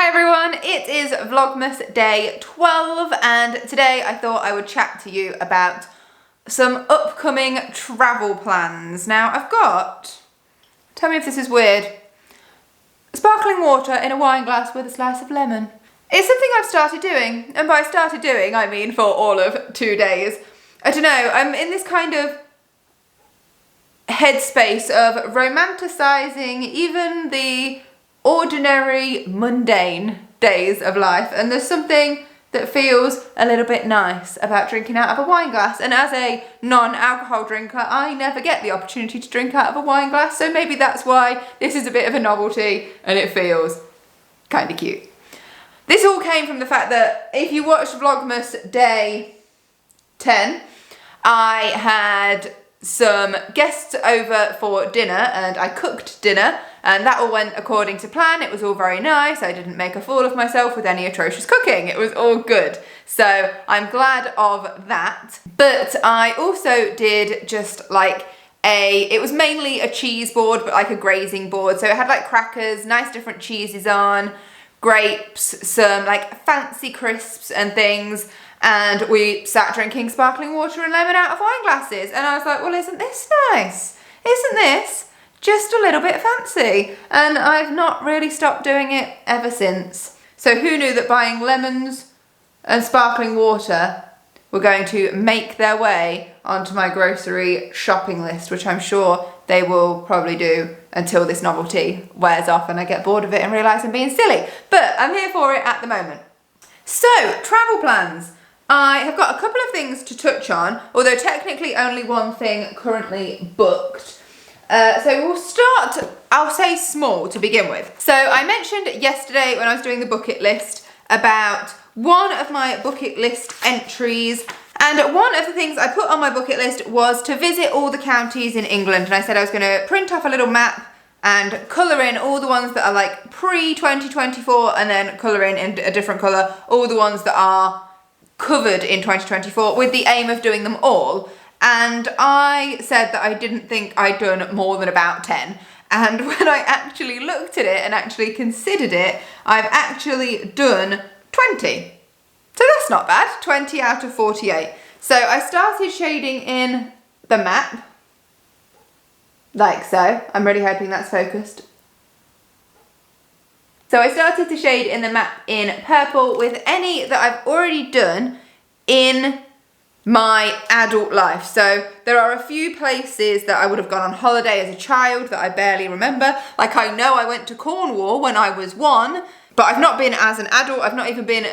Hi everyone, it is Vlogmas day 12 and today I thought I would chat to you about some upcoming travel plans. Now I've got, tell me if this is weird, sparkling water in a wine glass with a slice of lemon. It's something I've started doing, and by started doing I mean for all of 2 days. I don't know, I'm in this kind of headspace of romanticising even the ordinary, mundane days of life, and there's something that feels a little bit nice about drinking out of a wine glass. And as a non-alcohol drinker, I never get the opportunity to drink out of a wine glass, so maybe that's why this is a bit of a novelty and it feels kind of cute. This all came from the fact that if you watched Vlogmas day 10, I had some guests over for dinner and I cooked dinner, and that all went according to plan. It was all very nice. I didn't make a fool of myself with any atrocious cooking. It was all good. So I'm glad of that. But I also did just like it was mainly a cheese board, but like a grazing board. So it had like crackers, nice different cheeses on, grapes, some like fancy crisps and things. And we sat drinking sparkling water and lemon out of wine glasses. And I was like, well, isn't this nice? Isn't this just a little bit fancy? And I've not really stopped doing it ever since. So who knew that buying lemons and sparkling water were going to make their way onto my grocery shopping list, which I'm sure they will probably do until this novelty wears off and I get bored of it and realise I'm being silly. But I'm here for it at the moment. So, travel plans. I have got a couple of things to touch on, although technically only one thing currently booked. So we'll start, I'll say small to begin with. So I mentioned yesterday when I was doing the bucket list about one of my bucket list entries, and one of the things I put on my bucket list was to visit all the counties in England, and I said I was going to print off a little map and colour in all the ones that are like pre-2024 and then colour in a different colour all the ones that are covered in 2024 with the aim of doing them all. And I said that I didn't think I'd done more than about 10. And when I actually looked at it and actually considered it, I've actually done 20. So that's not bad, 20 out of 48. So I started shading in the map, like so. I'm really hoping that's focused. So I started to shade in the map in purple with any that I've already done in my adult life. So there are a few places that I would have gone on holiday as a child that I barely remember. Like I know I went to Cornwall when I was 1, but I've not been as an adult. I've not even been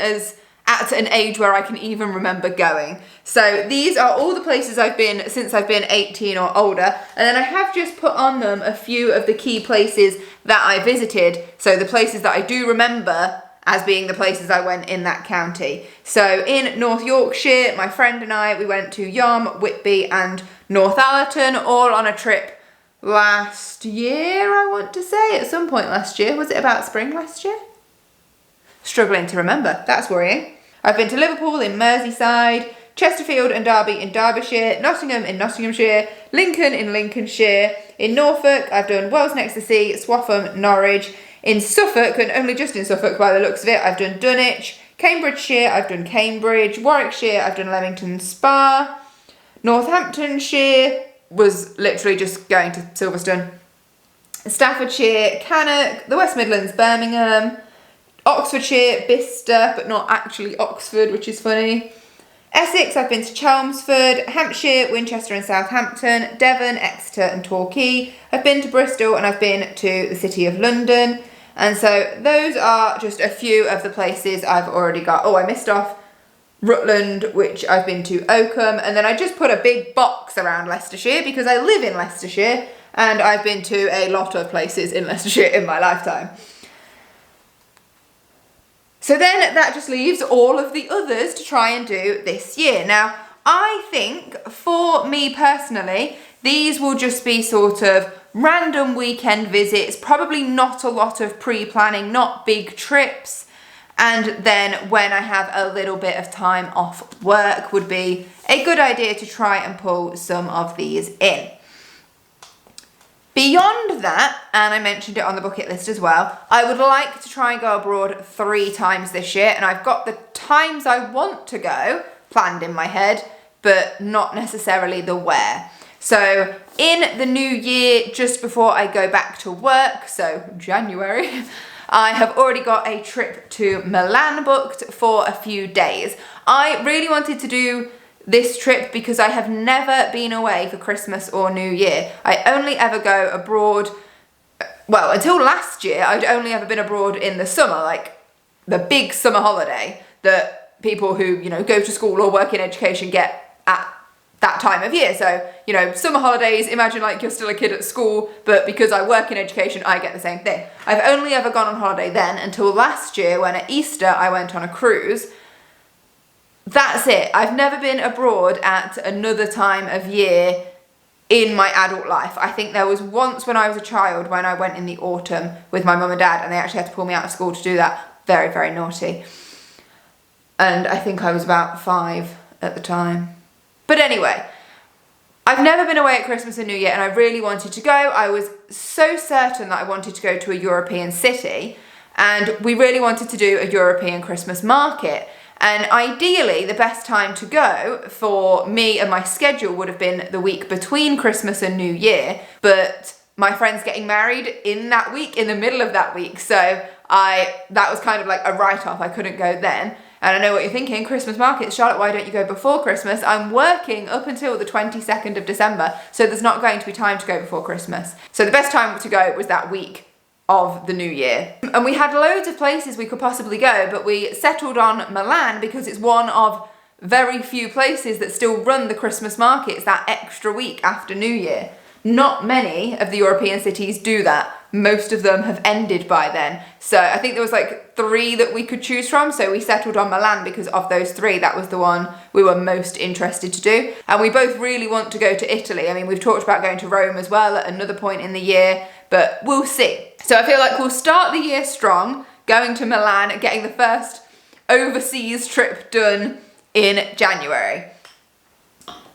at an age where I can even remember going. So these are all the places I've been since I've been 18 or older. And then I have just put on them a few of the key places that I visited. So the places that I do remember as being the places I went in that county. So in North Yorkshire, my friend and I, we went to Yarm, Whitby and Northallerton, all on a trip last year, I want to say, at some point last year. Was it about spring last year? Struggling to remember, that's worrying. I've been to Liverpool in Merseyside, Chesterfield and Derby in Derbyshire, Nottingham in Nottinghamshire, Lincoln in Lincolnshire. In Norfolk, I've done Wells next to sea, Swaffham, Norwich. In Suffolk, and only just in Suffolk by the looks of it, I've done Dunwich. Cambridgeshire, I've done Cambridge. Warwickshire, I've done Leamington Spa. Northamptonshire was literally just going to Silverstone. Staffordshire, Cannock, the West Midlands, Birmingham. Oxfordshire, Bicester, but not actually Oxford, which is funny. Essex, I've been to Chelmsford. Hampshire, Winchester and Southampton. Devon, Exeter and Torquay. I've been to Bristol and I've been to the City of London. And so those are just a few of the places I've already got. Oh, I missed off Rutland, which I've been to Oakham. And then I just put a big box around Leicestershire because I live in Leicestershire and I've been to a lot of places in Leicestershire in my lifetime. So then that just leaves all of the others to try and do this year. Now, I think for me personally, these will just be sort of random weekend visits, probably not a lot of pre-planning, not big trips. And then when I have a little bit of time off work would be a good idea to try and pull some of these in. Beyond that, and I mentioned it on the bucket list as well, I would like to try and go abroad 3 times this year, and I've got the times I want to go planned in my head, but not necessarily the where. So in the new year, just before I go back to work, so January, I have already got a trip to Milan booked for a few days. I really wanted to do this trip because I have never been away for Christmas or New Year. I only ever go abroad, well, until last year, I'd only ever been abroad in the summer, like the big summer holiday that people who, you know, go to school or work in education get at that time of year. So, you know, summer holidays, imagine like you're still a kid at school, but because I work in education, I get the same thing. I've only ever gone on holiday then until last year when at Easter I went on a cruise. That's it. I've never been abroad at another time of year in my adult life. I think there was once when I was a child when I went in the autumn with my mum and dad, and they actually had to pull me out of school to do that. Very, very naughty. And I think I was about 5 at the time. But anyway, I've never been away at Christmas and New Year, and I really wanted to go. I was so certain that I wanted to go to a European city, and we really wanted to do a European Christmas market. And ideally, the best time to go for me and my schedule would have been the week between Christmas and New Year, but my friend's getting married in that week, in the middle of that week, so that was kind of like a write-off. I couldn't go then. And I know what you're thinking, Christmas markets, Charlotte, why don't you go before Christmas? I'm working up until the 22nd of December, so there's not going to be time to go before Christmas. So the best time to go was that week of the new year. And we had loads of places we could possibly go, but we settled on Milan because it's one of very few places that still run the Christmas markets that extra week after New Year. Not many of the European cities do that. Most of them have ended by then. So I think there was like 3 that we could choose from. So we settled on Milan because of those 3, that was the one we were most interested to do. And we both really want to go to Italy. I mean, we've talked about going to Rome as well at another point in the year, but we'll see. So I feel like we'll start the year strong, going to Milan and getting the first overseas trip done in January.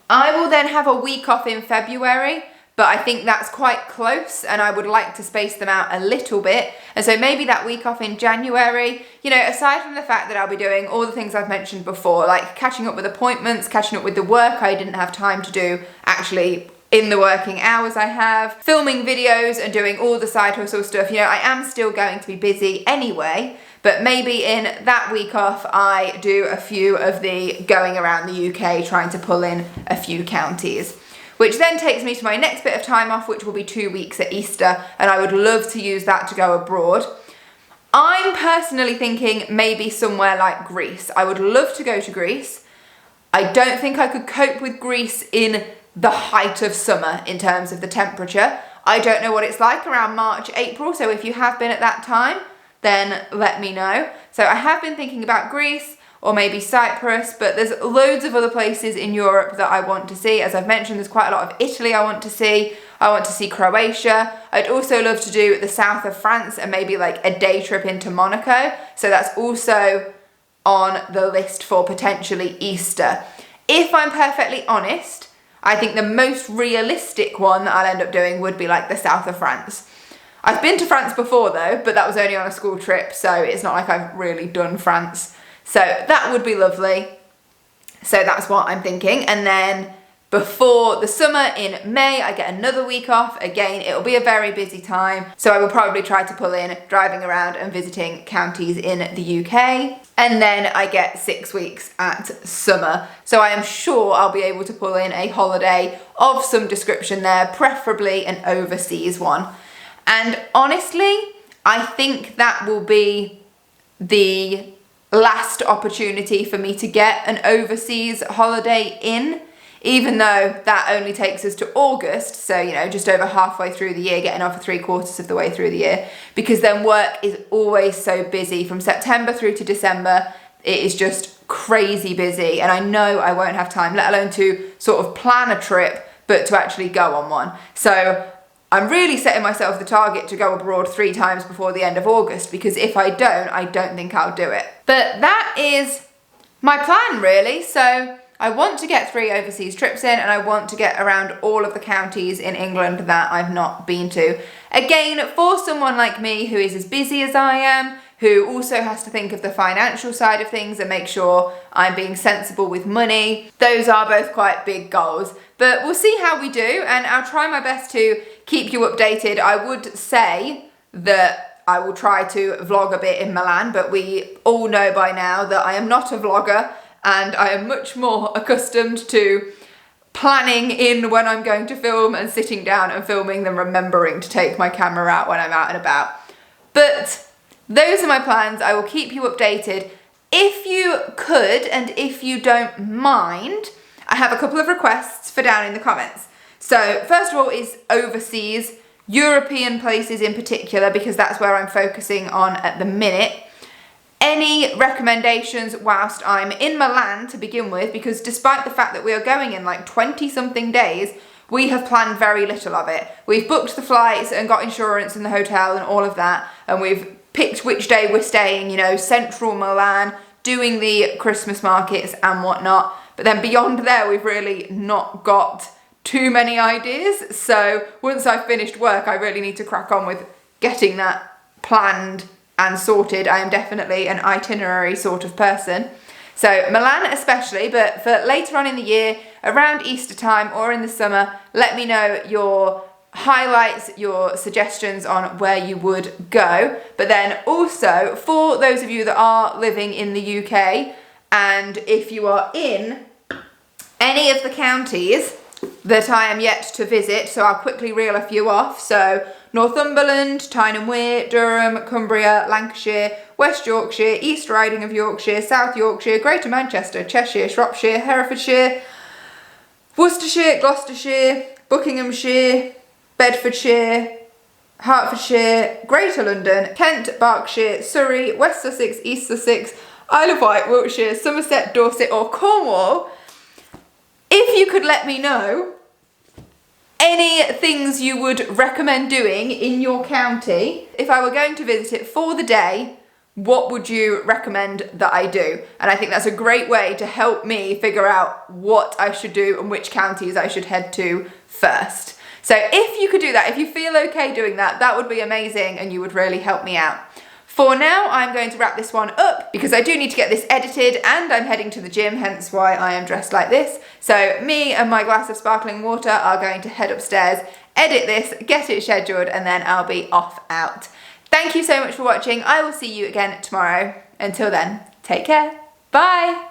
I will then have a week off in February, but I think that's quite close and I would like to space them out a little bit. And so maybe that week off in January, you know, aside from the fact that I'll be doing all the things I've mentioned before, like catching up with appointments, catching up with the work I didn't have time to do actually in the working hours I have, filming videos and doing all the side hustle stuff. You know, I am still going to be busy anyway, but maybe in that week off, I do a few of the going around the UK, trying to pull in a few counties. Which then takes me to my next bit of time off, which will be 2 weeks at Easter, and I would love to use that to go abroad. I'm personally thinking maybe somewhere like Greece. I would love to go to Greece. I don't think I could cope with Greece in the height of summer in terms of the temperature. I don't know what it's like around March, April, so if you have been at that time, then let me know. So I have been thinking about Greece, or maybe Cyprus, but there's loads of other places in Europe that I want to see. As I've mentioned, there's quite a lot of Italy I want to see. I want to see Croatia. I'd also love to do the south of France and maybe like a day trip into Monaco. So that's also on the list for potentially Easter. If I'm perfectly honest, I think the most realistic one that I'll end up doing would be like the south of France. I've been to France before though, but that was only on a school trip, so it's not like I've really done France. So that would be lovely. So that's what I'm thinking. And then before the summer in May, I get another week off. Again, it'll be a very busy time. So I will probably try to pull in driving around and visiting counties in the UK. And then I get 6 weeks at summer. So I am sure I'll be able to pull in a holiday of some description there, preferably an overseas one. And honestly, I think that will be the last opportunity for me to get an overseas holiday in, even though that only takes us to August, so you know, just over halfway through the year, getting on for 3/4 of the way through the year, because then work is always so busy. From September through to December, it is just crazy busy, and I know I won't have time, let alone to sort of plan a trip, but to actually go on one. So I'm really setting myself the target to go abroad 3 times before the end of August, because if I don't think I'll do it. But that is my plan really. So I want to get 3 overseas trips in, and I want to get around all of the counties in England that I've not been to. Again, for someone like me who is as busy as I am, who also has to think of the financial side of things and make sure I'm being sensible with money, those are both quite big goals. But we'll see how we do, and I'll try my best to keep you updated. I would say that I will try to vlog a bit in Milan, but we all know by now that I am not a vlogger, and I am much more accustomed to planning in when I'm going to film and sitting down and filming than remembering to take my camera out when I'm out and about. But those are my plans. I will keep you updated. If you could, and if you don't mind, I have a couple of requests for down in the comments. So first of all is overseas, European places in particular, because that's where I'm focusing on at the minute. Any recommendations whilst I'm in Milan to begin with, because despite the fact that we are going in like 20 something days, we have planned very little of it. We've booked the flights and got insurance in the hotel and all of that, and we've picked which day we're staying, you know, central Milan, doing the Christmas markets and whatnot. But then beyond there, we've really not got too many ideas. So once I've finished work, I really need to crack on with getting that planned and sorted. I am definitely an itinerary sort of person. So Milan especially, but for later on in the year, around Easter time or in the summer, let me know your highlights, your suggestions on where you would go. But then also for those of you that are living in the UK, and if you are in any of the counties that I am yet to visit, so I'll quickly reel a few off. So Northumberland, Tyne and Wear, Durham, Cumbria, Lancashire, West Yorkshire, East Riding of Yorkshire, South Yorkshire, Greater Manchester, Cheshire, Shropshire, Herefordshire, Worcestershire, Gloucestershire, Buckinghamshire, Bedfordshire, Hertfordshire, Greater London, Kent, Berkshire, Surrey, West Sussex, East Sussex, Isle of Wight, Wiltshire, Somerset, Dorset or Cornwall. If you could let me know any things you would recommend doing in your county, if I were going to visit it for the day, what would you recommend that I do? And I think that's a great way to help me figure out what I should do and which counties I should head to first. So if you could do that, if you feel okay doing that, that would be amazing and you would really help me out. For now, I'm going to wrap this one up because I do need to get this edited and I'm heading to the gym, hence why I am dressed like this. So me and my glass of sparkling water are going to head upstairs, edit this, get it scheduled, and then I'll be off out. Thank you so much for watching. I will see you again tomorrow. Until then, take care. Bye.